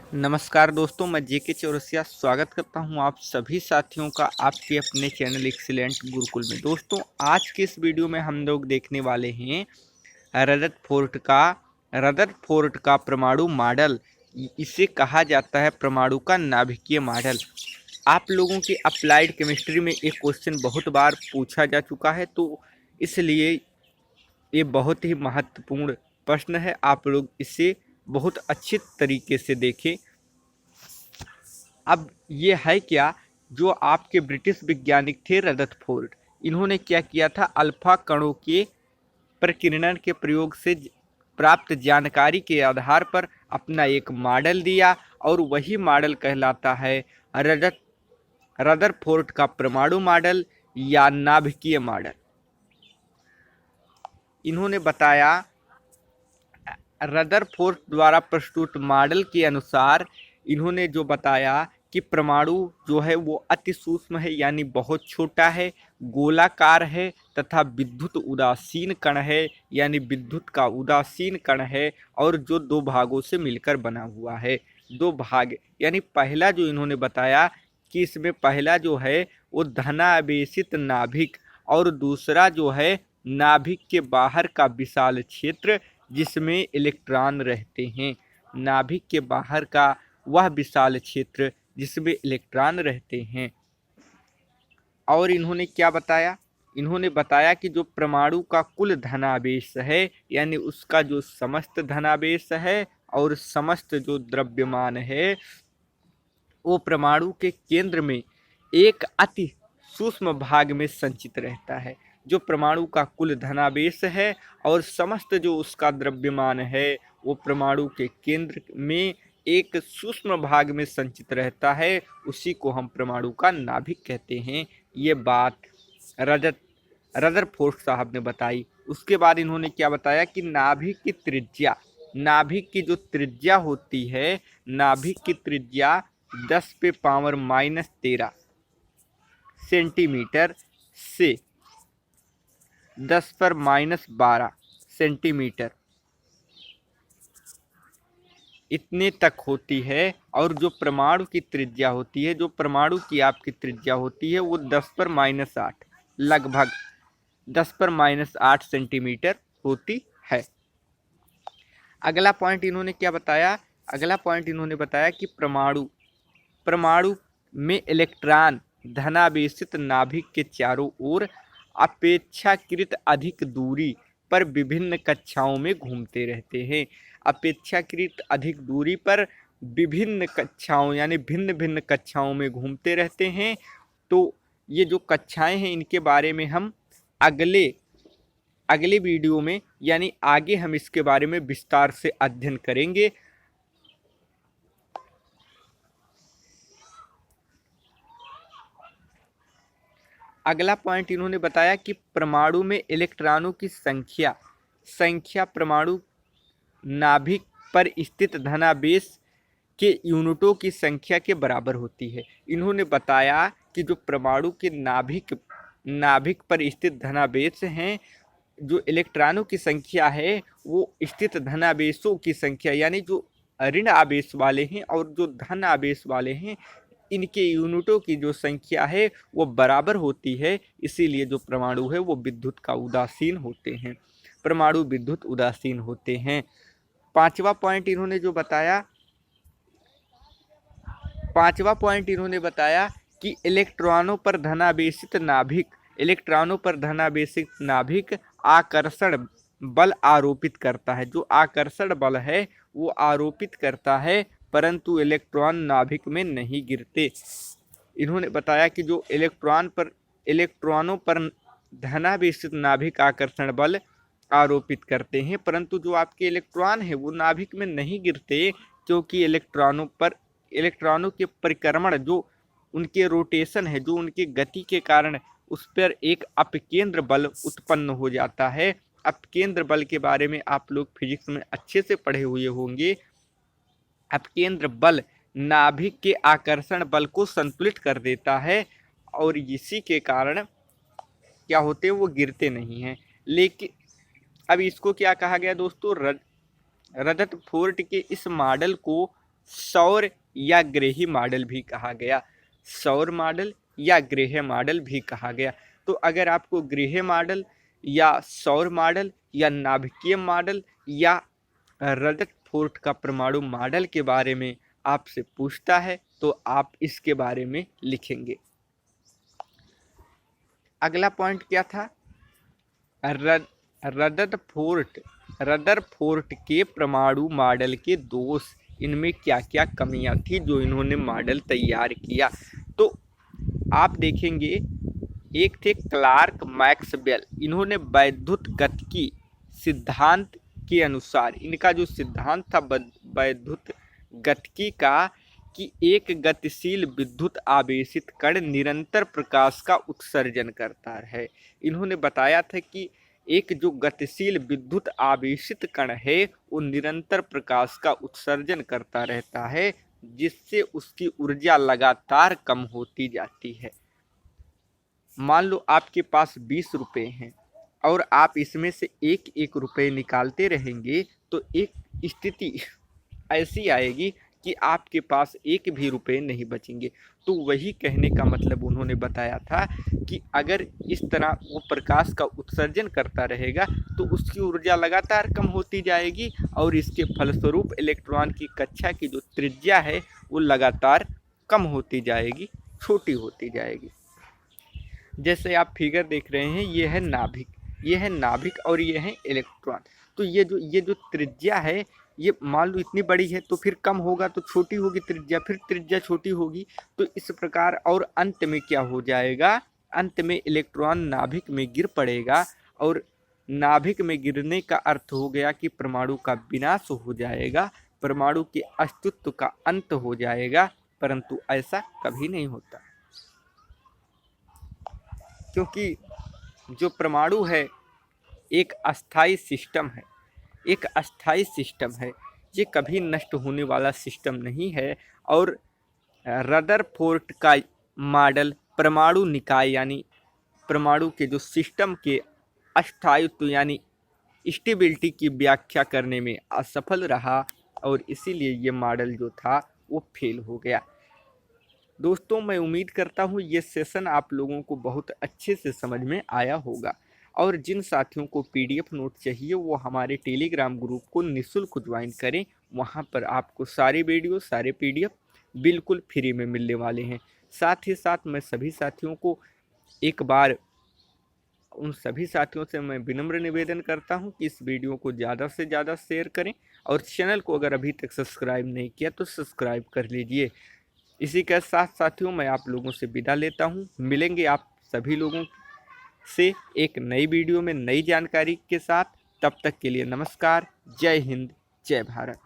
नमस्कार दोस्तों, मैं जेके चौरसिया स्वागत करता हूं आप सभी साथियों का आपके अपने चैनल एक्सीलेंट गुरुकुल में। दोस्तों, आज के इस वीडियो में हम लोग देखने वाले हैं रदरफोर्ड का परमाणु मॉडल। इसे कहा जाता है परमाणु का नाभिकीय मॉडल। आप लोगों की अप्लाइड केमिस्ट्री में एक क्वेश्चन बहुत बार पूछा जा चुका है, तो इसलिए ये बहुत ही महत्वपूर्ण प्रश्न है। आप लोग इसे बहुत अच्छे तरीके से देखें। अब ये है क्या, जो आपके ब्रिटिश वैज्ञानिक थे रदरफोर्ड, इन्होंने क्या किया था, अल्फा कणों के प्रकीर्णन के प्रयोग से प्राप्त जानकारी के आधार पर अपना एक मॉडल दिया, और वही मॉडल कहलाता है रदर रदरफोर्ड का परमाणु मॉडल या नाभिकीय मॉडल। इन्होंने बताया, रदरफोर्ड द्वारा प्रस्तुत मॉडल के अनुसार इन्होंने जो बताया कि परमाणु जो है वो अति सूक्ष्म है, यानी बहुत छोटा है, गोलाकार है तथा विद्युत उदासीन कण है, यानी विद्युत का उदासीन कण है, और जो दो भागों से मिलकर बना हुआ है। दो भाग यानी पहला जो इन्होंने बताया कि इसमें पहला जो है वो धनावेशित नाभिक, और दूसरा जो है नाभिक के बाहर का विशाल क्षेत्र जिसमें इलेक्ट्रॉन रहते हैं। नाभिक के बाहर का वह विशाल क्षेत्र जिसमें इलेक्ट्रॉन रहते हैं। और इन्होंने क्या बताया, इन्होंने बताया कि जो परमाणु का कुल धनावेश है, यानी उसका जो समस्त धनावेश है और समस्त जो द्रव्यमान है, वो परमाणु के केंद्र में एक अति सूक्ष्म भाग में संचित रहता है। जो परमाणु का कुल धनावेश है और समस्त जो उसका द्रव्यमान है, वो परमाणु के केंद्र में एक सूक्ष्म भाग में संचित रहता है। उसी को हम परमाणु का नाभिक कहते हैं। ये बात रदरफोर्ड साहब ने बताई। उसके बाद इन्होंने क्या बताया कि नाभिक की जो त्रिज्या होती है, नाभिक की त्रिज्या 10⁻⁻13 सेंटीमीटर से 10⁻12 सेंटीमीटर इतने तक होती है। और जो परमाणु की त्रिज्या होती है, जो परमाणु की आपकी त्रिज्या होती है, वो 10⁻8 लगभग 10⁻8 सेंटीमीटर होती है। अगला पॉइंट इन्होंने क्या बताया, अगला पॉइंट इन्होंने बताया कि परमाणु में इलेक्ट्रॉन धनावेशित नाभिक के चारों ओर अपेक्षाकृत अधिक दूरी पर विभिन्न कक्षाओं में घूमते रहते हैं। अपेक्षाकृत अधिक दूरी पर विभिन्न कक्षाओं यानी भिन्न भिन्न कक्षाओं में घूमते रहते हैं। तो ये जो कक्षाएं हैं, इनके बारे में हम अगले वीडियो में यानी आगे हम इसके बारे में विस्तार से अध्ययन करेंगे। अगला पॉइंट इन्होंने बताया कि परमाणु में इलेक्ट्रॉनों की संख्या परमाणु नाभिक पर स्थित धनावेश के यूनिटों की संख्या के बराबर होती है। इन्होंने बताया कि जो परमाणु के नाभिक पर स्थित धनावेश हैं, जो इलेक्ट्रॉनों की संख्या है, वो स्थित धनावेशों की संख्या यानी जो ऋण आवेश वाले हैं और जो धन आवेश वाले हैं, इनके यूनिटों की जो संख्या है वो बराबर होती है। इसीलिए जो परमाणु है वो विद्युत का उदासीन होते हैं, परमाणु विद्युत उदासीन होते हैं। पांचवा पॉइंट इन्होंने बताया कि इलेक्ट्रॉनों पर धनावेशित नाभिक आकर्षण बल आरोपित करता है। जो आकर्षण बल है वो आरोपित करता है, परंतु इलेक्ट्रॉन नाभिक में नहीं गिरते। इन्होंने बताया कि जो इलेक्ट्रॉनों पर धनावेशित नाभिक आकर्षण बल आरोपित करते हैं, परंतु जो आपके इलेक्ट्रॉन है वो नाभिक में नहीं गिरते, क्योंकि इलेक्ट्रॉनों के परिक्रमण, जो उनके रोटेशन है, जो उनकी गति के कारण उस पर एक अपकेंद्र बल उत्पन्न हो जाता है। अपकेंद्र बल के बारे में आप लोग फिजिक्स में अच्छे से पढ़े हुए होंगे। अपकेंद्र बल नाभिक के आकर्षण बल को संतुलित कर देता है, और इसी के कारण क्या होते हैं, वो गिरते नहीं हैं। लेकिन अब इसको क्या कहा गया दोस्तों, रदरफोर्ड के इस मॉडल को सौर या ग्रेही मॉडल भी कहा गया। सौर मॉडल या ग्रेह मॉडल भी कहा गया। तो अगर आपको ग्रेह मॉडल या सौर मॉडल या नाभिकीय मॉडल या रदरफोर्ड का परमाणु मॉडल के बारे में आपसे पूछता है तो आप इसके बारे में लिखेंगे। अगला पॉइंट क्या था? रदरफोर्ड के परमाणु मॉडल के दोष, इनमें क्या क्या कमियां थी जो इन्होंने मॉडल तैयार किया। तो आप देखेंगे, एक थे क्लार्क मैक्सवेल। इन्होंने वैद्युत गतिकी सिद्धांत के अनुसार, इनका जो सिद्धांत था वैद्युत गतिकी का, कि एक गतिशील विद्युत आवेशित कण निरंतर प्रकाश का उत्सर्जन करता है। इन्होंने बताया था कि एक जो गतिशील विद्युत आवेशित कण है वो निरंतर प्रकाश का उत्सर्जन करता रहता है, जिससे उसकी ऊर्जा लगातार कम होती जाती है। मान लो आपके पास 20 रुपये हैं और आप इसमें से एक एक रुपये निकालते रहेंगे तो एक स्थिति ऐसी आएगी कि आपके पास एक भी रुपये नहीं बचेंगे। तो वही कहने का मतलब उन्होंने बताया था कि अगर इस तरह वो प्रकाश का उत्सर्जन करता रहेगा तो उसकी ऊर्जा लगातार कम होती जाएगी और इसके फलस्वरूप इलेक्ट्रॉन की कक्षा की जो त्रिज्या है वो लगातार कम होती जाएगी, छोटी होती जाएगी। जैसे आप फिगर देख रहे हैं, ये है नाभिक, ये है नाभिक और ये है इलेक्ट्रॉन। तो ये जो त्रिज्या है, ये मान लो इतनी बड़ी है तो फिर कम होगा तो छोटी होगी त्रिज्या, फिर त्रिज्या छोटी होगी। तो इस प्रकार, और अंत में क्या हो जाएगा? अंत में इलेक्ट्रॉन नाभिक में गिर पड़ेगा और नाभिक में गिरने का अर्थ हो गया कि परमाणु का विनाश हो जाएगा, परमाणु के अस्तित्व का अंत हो जाएगा। परंतु ऐसा कभी नहीं होता, क्योंकि जो परमाणु है एक अस्थाई सिस्टम है, एक अस्थाई सिस्टम है, ये कभी नष्ट होने वाला सिस्टम नहीं है। और रदरफोर्ड का मॉडल परमाणु निकाय यानी परमाणु के जो सिस्टम के अस्थायित्व यानी स्टेबिलिटी की व्याख्या करने में असफल रहा और इसीलिए ये मॉडल जो था वो फेल हो गया। दोस्तों, मैं उम्मीद करता हूँ ये सेशन आप लोगों को बहुत अच्छे से समझ में आया होगा। और जिन साथियों को पीडीएफ नोट चाहिए वो हमारे टेलीग्राम ग्रुप को निःशुल्क ज्वाइन करें। वहाँ पर आपको सारे वीडियो, सारे पीडीएफ बिल्कुल फ्री में मिलने वाले हैं। साथ ही साथ मैं सभी साथियों को एक बार, उन सभी साथियों से मैं विनम्र निवेदन करता हूं कि इस वीडियो को ज़्यादा से ज़्यादा शेयर करें और चैनल को अगर अभी तक सब्सक्राइब नहीं किया तो सब्सक्राइब कर लीजिए। इसी के साथ साथियों, मैं आप लोगों से विदा लेता हूं। मिलेंगे आप सभी लोगों से एक नई वीडियो में नई जानकारी के साथ। तब तक के लिए नमस्कार। जय हिंद, जय भारत।